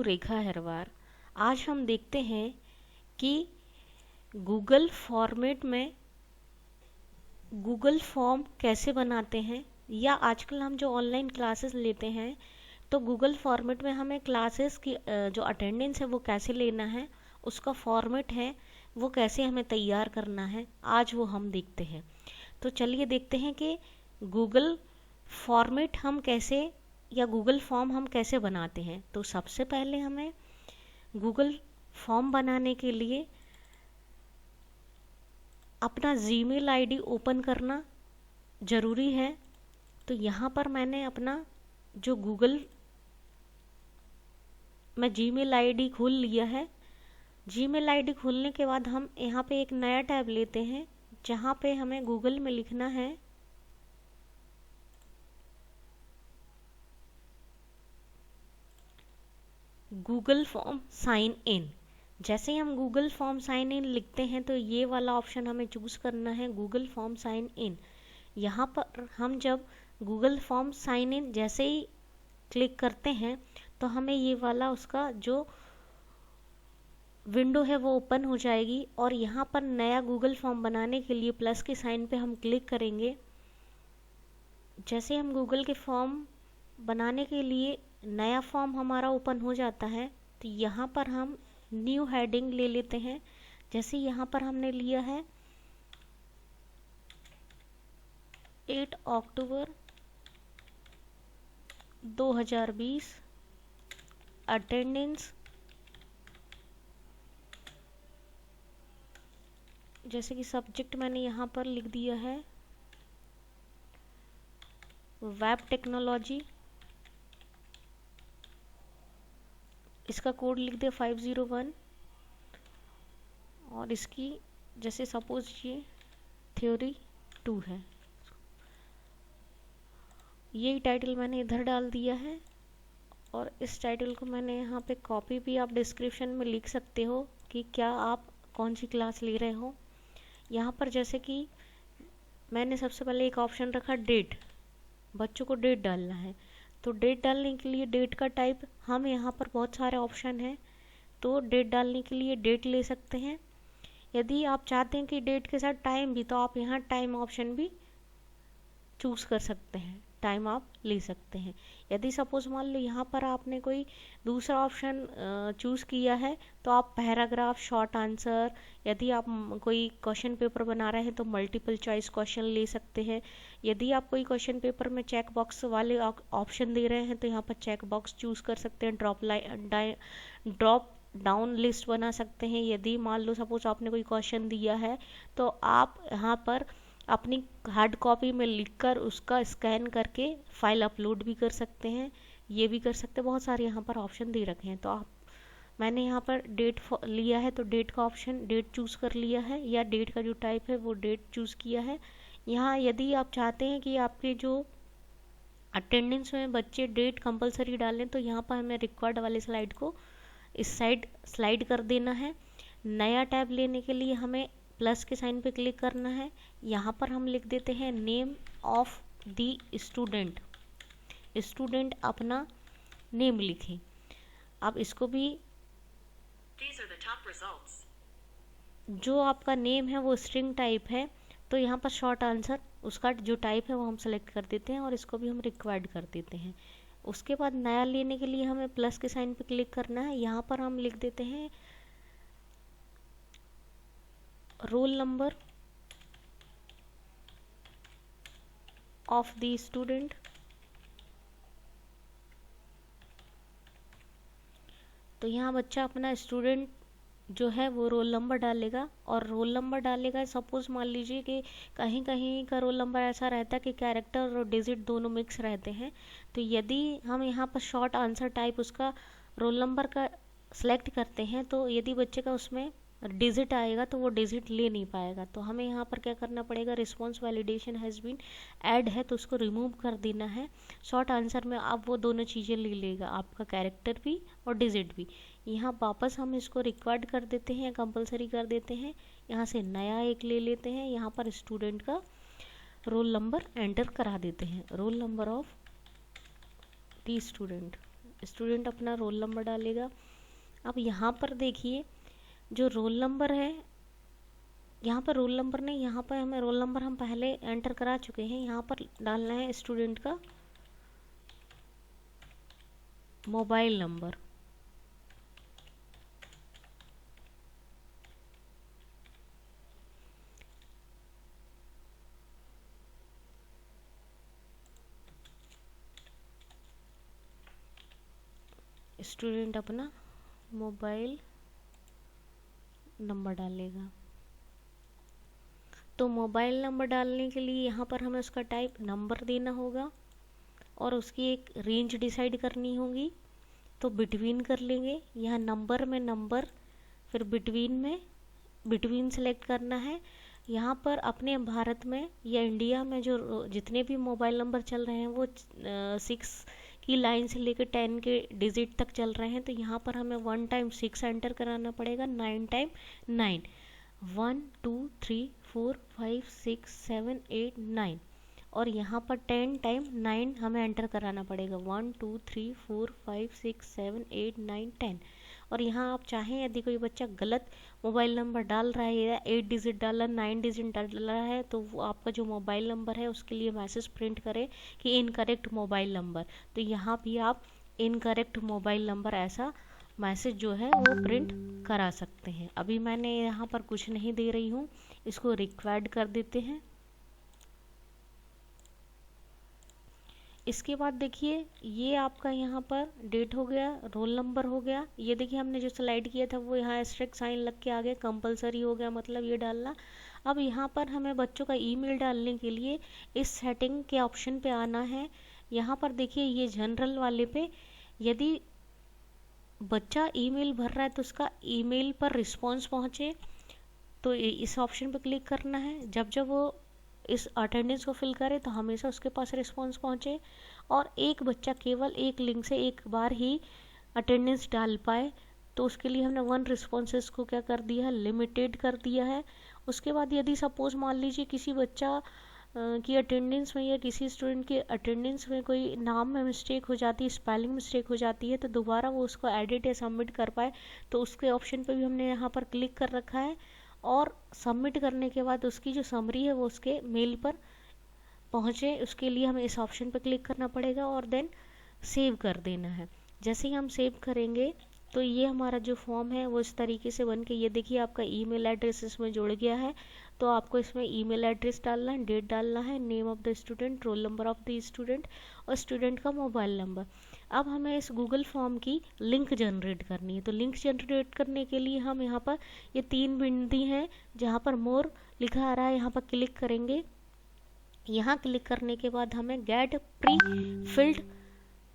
रेखा हरवार। आज हम देखते हैं कि गूगल फॉर्मेट में गूगल फॉर्म कैसे बनाते हैं, या आजकल हम जो ऑनलाइन क्लासेस लेते हैं तो गूगल फॉर्मेट में हमें क्लासेस की जो अटेंडेंस है वो कैसे लेना है, उसका फॉर्मेट है वो कैसे हमें तैयार करना है, आज वो हम देखते हैं। तो चलिए देखते हैं कि गूगल फॉर्मेट हम कैसे या गूगल फॉर्म हम कैसे बनाते हैं। तो सबसे पहले हमें गूगल फॉर्म बनाने के लिए अपना जीमेल आईडी ओपन करना ज़रूरी है। तो यहाँ पर मैंने अपना जो गूगल मैं जीमेल आईडी खोल लिया है। जीमेल आईडी खोलने के बाद हम यहाँ पे एक नया टैब लेते हैं जहाँ पे हमें गूगल में लिखना है गूगल फॉर्म साइन इन। जैसे ही हम गूगल फॉर्म साइन इन लिखते हैं तो ये वाला ऑप्शन हमें चूज़ करना है, गूगल फॉर्म साइन इन। यहाँ पर हम जब गूगल फॉर्म साइन इन जैसे ही क्लिक करते हैं तो हमें ये वाला उसका जो विंडो है वो ओपन हो जाएगी, और यहाँ पर नया गूगल फॉर्म बनाने के लिए प्लस के साइन पे हम क्लिक करेंगे। जैसे हम गूगल के फॉर्म बनाने के लिए नया फॉर्म हमारा ओपन हो जाता है तो यहाँ पर हम न्यू हेडिंग ले लेते हैं। जैसे यहाँ पर हमने लिया है 8 अक्टूबर 2020 अटेंडेंस, जैसे कि सब्जेक्ट मैंने यहाँ पर लिख दिया है वेब टेक्नोलॉजी, इसका कोड लिख दिया 501, और इसकी जैसे सपोज ये थ्योरी 2 है, यही टाइटल मैंने इधर डाल दिया है। और इस टाइटल को मैंने यहाँ पे कॉपी भी आप डिस्क्रिप्शन में लिख सकते हो कि क्या आप कौन सी क्लास ले रहे हो। यहाँ पर जैसे कि मैंने सबसे पहले एक ऑप्शन रखा डेट, बच्चों को डेट डालना है। तो डेट डालने के लिए डेट का टाइप हम यहाँ पर बहुत सारे ऑप्शन हैं, तो डेट डालने के लिए डेट ले सकते हैं। यदि आप चाहते हैं कि डेट के साथ टाइम भी, तो आप यहाँ टाइम ऑप्शन भी चूज़ कर सकते हैं, टाइम आप ले सकते हैं। यदि सपोज मान लो यहाँ पर आपने कोई दूसरा ऑप्शन चूज़ किया है तो आप पैराग्राफ, शॉर्ट आंसर, यदि आप कोई क्वेश्चन पेपर बना रहे हैं तो मल्टीपल चॉइस क्वेश्चन ले सकते हैं। यदि आप कोई क्वेश्चन पेपर में चेक बॉक्स वाले ऑप्शन दे रहे हैं तो यहाँ पर चेक बॉक्स चूज़ कर सकते हैं। ड्रॉप डाउन लिस्ट बना सकते हैं। यदि मान लो सपोज आपने कोई क्वेश्चन दिया है तो आप यहाँ पर अपनी हार्ड कॉपी में लिखकर उसका स्कैन करके फाइल अपलोड भी कर सकते हैं, ये भी कर सकते हैं। बहुत सारे यहाँ पर ऑप्शन दे रखे हैं। तो आप मैंने यहाँ पर डेट लिया है तो डेट का ऑप्शन डेट चूज़ कर लिया है, या डेट का जो टाइप है वो डेट चूज़ किया है। यहाँ यदि आप चाहते हैं कि आपके जो अटेंडेंस में बच्चे डेट कंपलसरी डालें तो यहाँ पर हमें रिक्वायर्ड वाले स्लाइड को इस साइड स्लाइड कर देना है। नया टैब लेने के लिए हमें प्लस के साइन पे क्लिक करना है। यहाँ पर हम लिख देते हैं name of the student, student अपना नेम लिखें। अब इसको भी जो आपका नेम है वो स्ट्रिंग टाइप है, तो यहाँ पर शॉर्ट आंसर उसका जो टाइप है वो हम सेलेक्ट कर देते हैं और इसको भी हम रिक्वायर्ड कर देते हैं। उसके बाद नया लेने के लिए हमें प्लस के साइन पे क्लिक करना है। यहाँ पर हम लिख देते हैं role number of the student. तो यहाँ बच्चा अपना स्टूडेंट जो है वो रोल नंबर डालेगा, और रोल नंबर डालेगा। सपोज मान लीजिए कि कहीं कहीं का रोल नंबर ऐसा रहता है कि कैरेक्टर और डिजिट दोनों मिक्स रहते हैं, तो यदि हम यहाँ पर शॉर्ट आंसर टाइप उसका रोल नंबर का सिलेक्ट करते हैं तो यदि बच्चे का उसमें डिजिट आएगा तो वो डिजिट ले नहीं पाएगा। तो हमें यहाँ पर क्या करना पड़ेगा, response validation has been add है तो उसको रिमूव कर देना है। शॉर्ट आंसर में आप वो दोनों चीज़ें ले लेगा, आपका कैरेक्टर भी और डिजिट भी। यहाँ वापस हम इसको रिक्वायर्ड कर देते हैं, कंपलसरी कर देते हैं। यहाँ से नया एक ले लेते हैं, यहाँ पर स्टूडेंट का रोल नंबर एंटर करा देते हैं, role number of the student. Student अपना रोल नंबर डालेगा। अब यहाँ पर देखिए जो रोल नंबर है, यहाँ पर रोल नंबर नहीं, यहाँ पर हमें रोल नंबर हम पहले एंटर करा चुके हैं। यहाँ पर डालना है स्टूडेंट का मोबाइल नंबर। स्टूडेंट अपना मोबाइल नंबर डालेगा। तो मोबाइल नंबर डालने के लिए यहाँ पर हमें उसका टाइप नंबर देना होगा और उसकी एक रेंज डिसाइड करनी होगी। तो बिटवीन कर लेंगे, यहाँ नंबर में नंबर, फिर बिटवीन में बिटवीन सेलेक्ट करना है। यहाँ पर अपने भारत में या इंडिया में जो जितने भी मोबाइल नंबर चल रहे हैं वो 6 की लाइन से लेकर 10 के डिजिट तक चल रहे हैं। तो यहाँ पर हमें 1 टाइम 6 एंटर कराना पड़ेगा, 9 टाइम 9, 1 2 3 4 5 6 7 8 9, और यहाँ पर 10 टाइम 9 हमें एंटर कराना पड़ेगा, 1 2 3 4 5 6 7 8 9 10। और यहाँ आप चाहें यदि कोई बच्चा गलत मोबाइल नंबर डाल रहा है या 8 डिजिट डाला 9 डिजिट डाल रहा है, तो वो आपका जो मोबाइल नंबर है उसके लिए मैसेज प्रिंट करे कि इनकरेक्ट मोबाइल नंबर। तो यहाँ भी आप इनकरेक्ट मोबाइल नंबर ऐसा मैसेज जो है वो प्रिंट करा सकते हैं। अभी मैंने यहाँ पर कुछ नहीं दे रही हूँ, इसको रिक्वायर्ड कर देते हैं। इसके बाद देखिए ये आपका यहाँ पर डेट हो गया, रोल नंबर हो गया। ये देखिए हमने जो स्लाइड किया था वो यहाँ एस्टेरिस्क साइन लग के आ गया, कंपलसरी हो गया मतलब ये डालना। अब यहाँ पर हमें बच्चों का ईमेल डालने के लिए इस सेटिंग के ऑप्शन पे आना है। यहाँ पर देखिए ये जनरल वाले पे यदि बच्चा ईमेल भर रहा है तो उसका ईमेल पर रिस्पॉन्स पहुँचे तो इस ऑप्शन पर क्लिक करना है। जब जब वो इस अटेंडेंस को फिल करे तो हमेशा उसके पास रिस्पॉन्स पहुँचे, और एक बच्चा केवल एक लिंक से एक बार ही अटेंडेंस डाल पाए, तो उसके लिए हमने 1 रिस्पॉन्सेस को क्या कर दिया है, लिमिटेड कर दिया है। उसके बाद यदि सपोज मान लीजिए किसी बच्चा की अटेंडेंस में या किसी स्टूडेंट के अटेंडेंस में कोई नाम में मिस्टेक हो जाती है, स्पेलिंग मिस्टेक हो जाती है, तो दोबारा वो उसको एडिट या सबमिट कर पाए, तो उसके ऑप्शन पर भी हमने यहाँ पर क्लिक कर रखा है। और सबमिट करने के बाद उसकी जो समरी है वो उसके मेल पर पहुँचे, उसके लिए हमें इस ऑप्शन पर क्लिक करना पड़ेगा और देन सेव कर देना है। जैसे ही हम सेव करेंगे तो ये हमारा जो फॉर्म है वो इस तरीके से बन के, ये देखिए आपका ईमेल एड्रेस इसमें जुड़ गया है। तो आपको इसमें ईमेल एड्रेस डालना है, डेट डालना है, name of the student, roll number of the student और स्टूडेंट का मोबाइल नंबर। अब हमें इस गूगल फॉर्म की लिंक जनरेट करनी है। तो लिंक जनरेट करने के लिए हम यहाँ पर ये 3 बिंदी हैं जहाँ पर मोर लिखा आ रहा है, यहाँ पर क्लिक करेंगे। यहाँ क्लिक करने के बाद हमें गेट प्री फिल्ड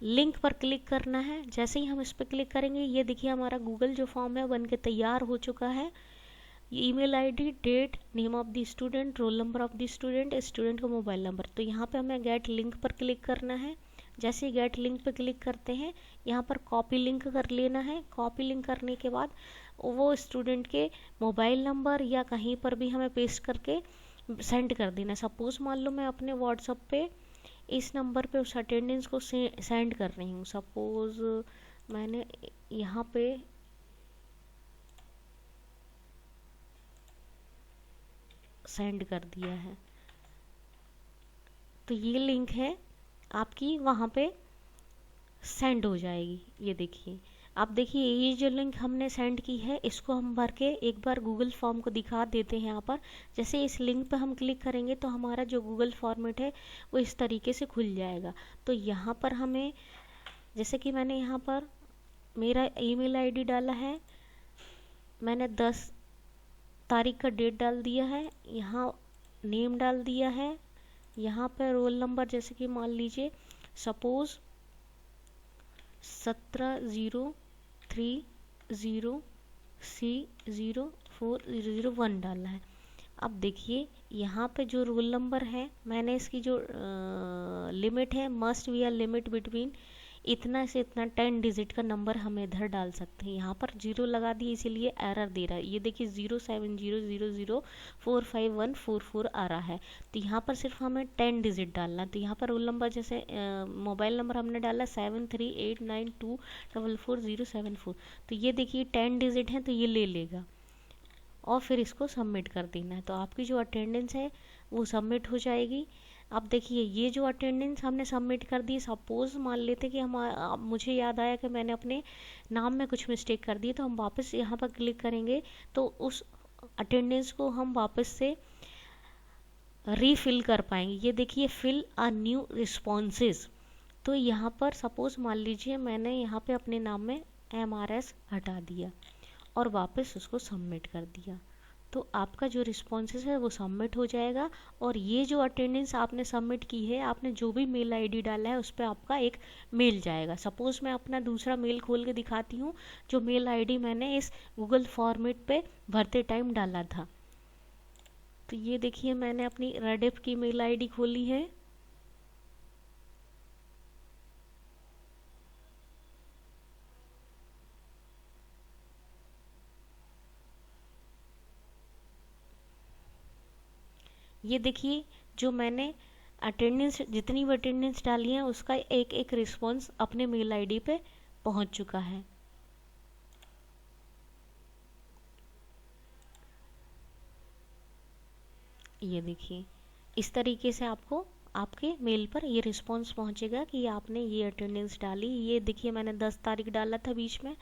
लिंक पर क्लिक करना है। जैसे ही हम इस पर क्लिक करेंगे ये देखिए हमारा गूगल जो फॉर्म है बन के तैयार हो चुका है। Email ID, date, name of the student, roll number of the student, student का मोबाइल नंबर। तो यहाँ पे हमें गेट लिंक पर क्लिक करना है। जैसे गेट लिंक पर क्लिक करते हैं यहाँ पर कॉपी लिंक कर लेना है। कॉपी लिंक करने के बाद वो स्टूडेंट के मोबाइल नंबर या कहीं पर भी हमें पेस्ट करके सेंड कर देना। सपोज मान लो मैं अपने व्हाट्सएप पे इस नंबर पे उस अटेंडेंस को सेंड कर रही हूँ। सपोज मैंने यहाँ पे सेंड कर दिया है, तो ये लिंक है आपकी वहाँ पे सेंड हो जाएगी। ये देखिए, आप देखिए ये जो लिंक हमने सेंड की है इसको हम भर के एक बार गूगल फॉर्म को दिखा देते हैं यहाँ पर। जैसे इस लिंक पर हम क्लिक करेंगे तो हमारा जो गूगल फॉर्मेट है वो इस तरीके से खुल जाएगा। तो यहाँ पर हमें, जैसे कि मैंने यहाँ पर मेरा ईमेल आईडी डाला है, मैंने 10 तारीख का डेट डाल दिया है, यहाँ नेम डाल दिया है, यहाँ पर रोल नंबर जैसे कि मान लीजिए सपोज 1703C0401 डालना है। अब देखिए यहाँ पे जो रोल नंबर है मैंने इसकी जो लिमिट है, must be a limit between इतना से इतना 10 डिजिट का नंबर हम इधर डाल सकते हैं। यहाँ पर 0 लगा दिए इसीलिए एरर दे रहा है। ये देखिए 0700045144 आ रहा है। तो यहाँ पर सिर्फ हमें 10 डिजिट डालना है। तो यहाँ पर रोल नंबर जैसे मोबाइल नंबर हमने डाला 7389244074। तो ये देखिए 10 डिजिट है तो ये ले लेगा और फिर इसको सबमिट कर देना है। तो आपकी जो अटेंडेंस है वो सबमिट हो जाएगी। अब देखिए ये जो अटेंडेंस हमने सबमिट कर दी, सपोज़ मान लेते कि हम अब मुझे याद आया कि मैंने अपने नाम में कुछ मिस्टेक कर दी, तो हम वापस यहाँ पर क्लिक करेंगे तो उस अटेंडेंस को हम वापस से रीफिल कर पाएंगे। ये देखिए फिल अ न्यू रिस्पॉन्सेज। तो यहाँ पर सपोज़ मान लीजिए मैंने यहाँ पे अपने नाम में MRS हटा दिया और वापस उसको सबमिट कर दिया, तो आपका जो रिस्पॉन्सेस है वो सबमिट हो जाएगा। और ये जो अटेंडेंस आपने सबमिट की है, आपने जो भी मेल आईडी डाला है उस पर आपका एक मेल जाएगा। सपोज़ मैं अपना दूसरा मेल खोल के दिखाती हूँ, जो मेल आईडी मैंने इस गूगल फॉर्मेट पे भरते टाइम डाला था। तो ये देखिए मैंने अपनी रेडिफ की मेल आईडी खोली है। ये देखिए जो मैंने अटेंडेंस, जितनी भी अटेंडेंस डाली है उसका एक एक रिस्पॉन्स अपने मेल आईडी पे पहुंच चुका है। ये देखिए इस तरीके से आपको आपके मेल पर ये रिस्पॉन्स पहुंचेगा कि आपने ये अटेंडेंस डाली। ये देखिए मैंने 10 तारीख डाला था बीच में,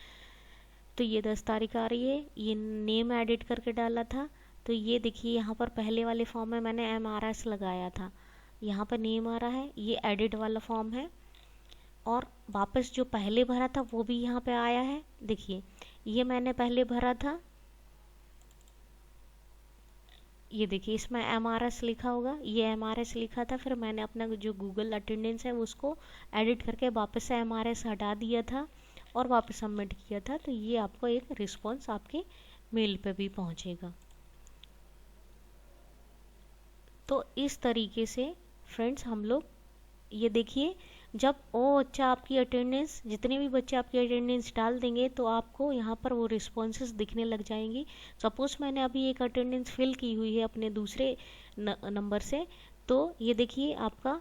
तो ये 10 तारीख आ रही है। ये नेम एडिट करके डाला था, तो ये देखिए यहाँ पर पहले वाले फॉर्म में मैंने MRS लगाया था, यहाँ पर नेम आ रहा है। ये एडिट वाला फॉर्म है और वापस जो पहले भरा था वो भी यहाँ पे आया है। देखिए ये मैंने पहले भरा था, ये देखिए इसमें MRS लिखा होगा, ये MRS लिखा था। फिर मैंने अपना जो गूगल अटेंडेंस है उसको एडिट करके वापस से MRS हटा दिया था और वापस सबमिट किया था। तो ये आपको एक रिस्पॉन्स आपके मेल पे भी पहुंचेगा। तो इस तरीके से फ्रेंड्स हम लोग, ये देखिए जब वो बच्चा आपकी अटेंडेंस, जितने भी बच्चे आपकी अटेंडेंस डाल देंगे तो आपको यहाँ पर वो रिस्पॉन्सेस दिखने लग जाएंगी। सपोज़ मैंने अभी एक अटेंडेंस फिल की हुई है अपने दूसरे नंबर से, तो ये देखिए आपका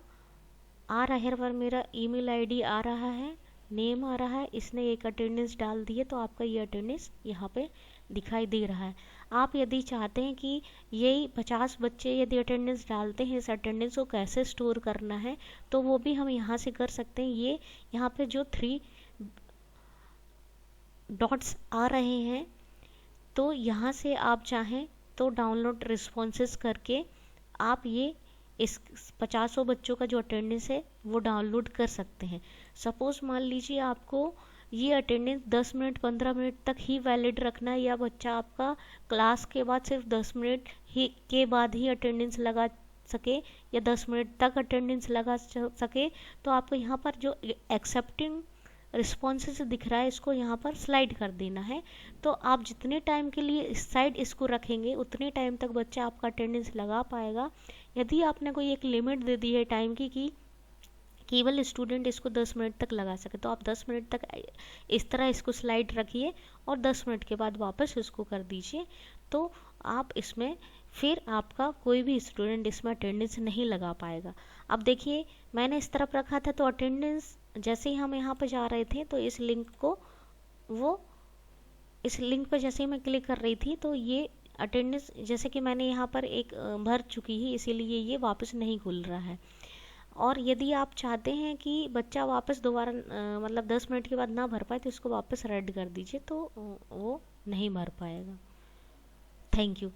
आ रहा है, पर मेरा ईमेल आईडी आ रहा है, नेम आ रहा है, इसने एक अटेंडेंस डाल दी है, तो आपका ये अटेंडेंस यहाँ पे दिखाई दे रहा है। आप यदि चाहते हैं कि यही 50 बच्चे यदि अटेंडेंस डालते हैं, इस अटेंडेंस को कैसे स्टोर करना है, तो वो भी हम यहाँ से कर सकते हैं। ये यहाँ पे जो 3 डॉट्स आ रहे हैं, तो यहाँ से आप चाहें तो डाउनलोड रिस्पॉन्सेस करके आप ये इस 50 बच्चों का जो अटेंडेंस है वो डाउनलोड कर सकते हैं। सपोज़ मान लीजिए आपको ये अटेंडेंस 10 मिनट 15 मिनट तक ही वैलिड रखना है, या बच्चा आपका क्लास के बाद सिर्फ 10 मिनट ही के बाद ही अटेंडेंस लगा सके या 10 मिनट तक अटेंडेंस लगा सके, तो आपको यहाँ पर जो एक्सेप्टिंग रिस्पॉन्सेस दिख रहा है इसको यहाँ पर स्लाइड कर देना है। तो आप जितने टाइम के लिए इस साइड इसको रखेंगे उतने टाइम तक बच्चा आपका अटेंडेंस लगा पाएगा। यदि आपने कोई एक लिमिट दे दी है टाइम की कि केवल स्टूडेंट इसको 10 मिनट तक लगा सके, तो आप 10 मिनट तक इस तरह इसको स्लाइड रखिए और 10 मिनट के बाद वापस इसको कर दीजिए। तो आप इसमें फिर आपका कोई भी स्टूडेंट इसमें अटेंडेंस नहीं लगा पाएगा। अब देखिए मैंने इस तरफ रखा था, तो अटेंडेंस जैसे ही हम यहाँ पर जा रहे थे तो इस लिंक पर जैसे ही मैं क्लिक कर रही थी तो ये अटेंडेंस, जैसे कि मैंने यहाँ पर एक भर चुकी है, इसीलिए ये वापस नहीं खुल रहा है। और यदि आप चाहते हैं कि बच्चा वापस दोबारा मतलब 10 मिनट के बाद ना भर पाए, तो इसको वापस रेड कर दीजिए, तो वो नहीं भर पाएगा। Thank you.